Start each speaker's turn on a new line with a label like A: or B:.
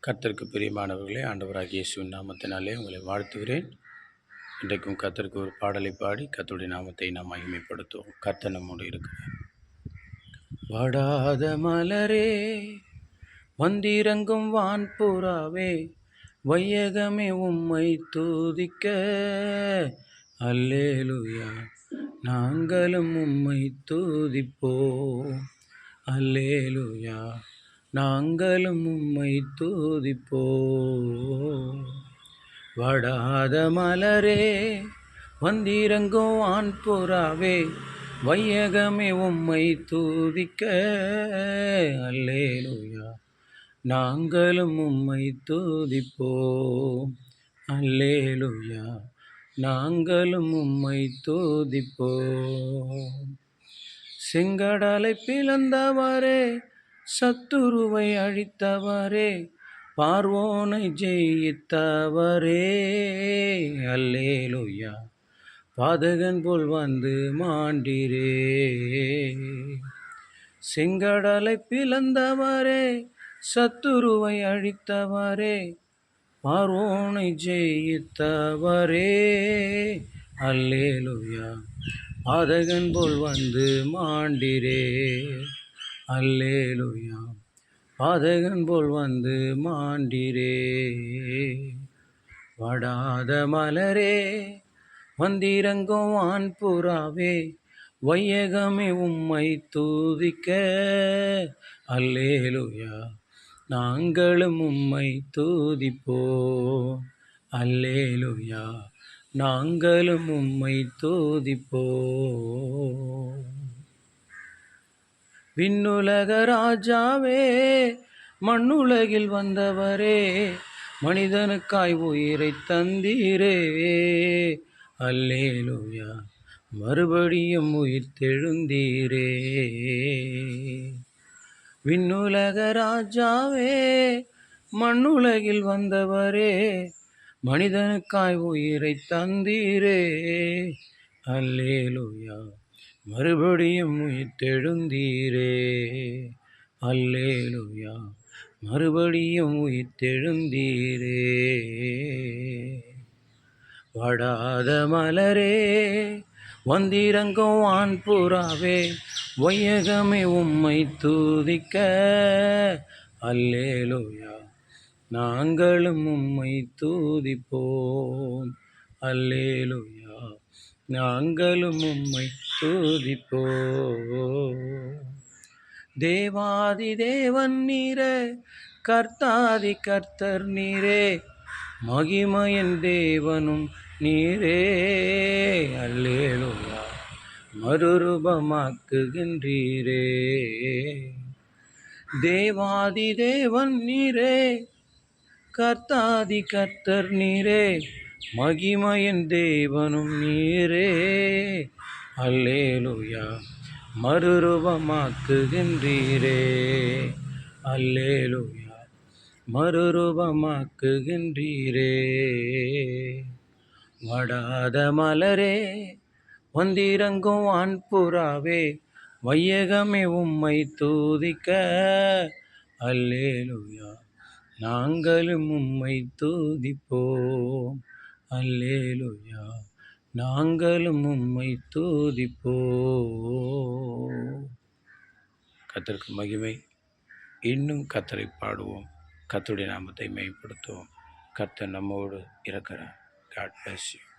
A: கர்த்தருக்கு பிரியமானவர்களே, ஆண்டவராகிய இயேசுவின் நாமத்தினாலே உங்களை வாழ்த்துகிறேன். இன்றைக்கும் கர்த்தருக்கு ஒரு பாடலை பாடி கர்த்தருடைய நாமத்தை நாம் மகிமைப்படுத்துவோம். கர்த்தர் நம்மோடு இருக்கிறார். வாடாத மலரே, வந்திறங்கும் வான்புறாவே, வையகமே உம்மை துதிக்க அல்லேலூயா, நாங்களும் உம்மை துதிப்போம். அல்லேலூயா, நாங்களும் உம்மை துதிப்போம். வாடாத மலரே, வந்திறங்கும் வான்புறாவே, வையகமே உம்மை துதிக்க அல்லேலூயா, நாங்களும் உம்மை துதிப்போம். அல்லேலூயா, நாங்களும் உம்மை துதிப்போம். செங்கடலை பிளந்தவரே, சத்துருவை அழித்தவரே, பார்வோனை ஜெயித்தவரே, அல்லேலூயா, பாதகன் போல் வந்து மாண்டீரே. செங்கடலை பிளந்தவரே, சத்துருவை அழித்தவரே, பார்வோனை ஜெயித்தவரே, அல்லேலூயா, பாதகன் போல் வந்து மாண்டீரே. அல்லேலூயா, பாதகன் போல் வந்து மாண்டீரே. வாடாத மலரே, வந்திறங்கும் வான்புறாவே, வையகமே உம்மை துதிக்க அல்லேலூயா, நாங்களும் உம்மை துதிப்போம். அல்லேலூயா, நாங்களும் உம்மை துதிப்போம். விண்ணுலக ராஜாவே, மண்ணுலகில் வந்தவரே, மனிதனுக்காய் உயிரை தந்தீரே. அல்லேலூயா, மறுபடியும் உயிர் தெழுந்தீரே. விண்ணுலக ராஜாவே, மண்ணுலகில் வந்தவரே, மனிதனுக்காய் உயிரை தந்தீரே. அல்லேலூயா, மறுபடியும் உயிர் தெழுந்தீரே. அல்லேலூயா, மறுபடியும் உயிர் தெழுந்தீரே. வாடாத மலரே, வந்திறங்கும் வான்புறாவே, வையகமே உம்மை துதிக்க அல்லேலூயா, நாங்களும் உம்மை துதிப்போம். அல்லேலூயா, நாங்களும் உம்மை துதிப்போம். தேவாதி தேவன் நீரே, கர்த்தாதி கர்த்தர் நீரே, மகிமையின் தேவனும் நீரே. அல்லேலூயா, மறுரூபமாக்குகின்றீரே. தேவாதி தேவன் நீரே, கர்த்தாதி கர்த்தர் நீரே, மகிமையின் தேவனும் நீரே. அல்லேலூயா, மறுரூபமாக்குகின்றீரே. அல்லேலூயா, மறுரூபமாக்குகின்றீரே. வாடாத மலரே, வந்திறங்கும் வான்புறாவே, வையகமே உம்மை துதிக்க அல்லேலூயா, நாங்களும் உம்மை துதிப்போம். அல்லேலூயா, நாங்களும் உம்மை துதிப்போம். கர்த்தருக்கு மகிமை. இன்னும் கர்த்தரை பாடுவோம், கர்த்தருடைய நாமத்தை மேம்படுத்துவோம். கர்த்தர் நம்மோடு இருக்கிறார். God bless you.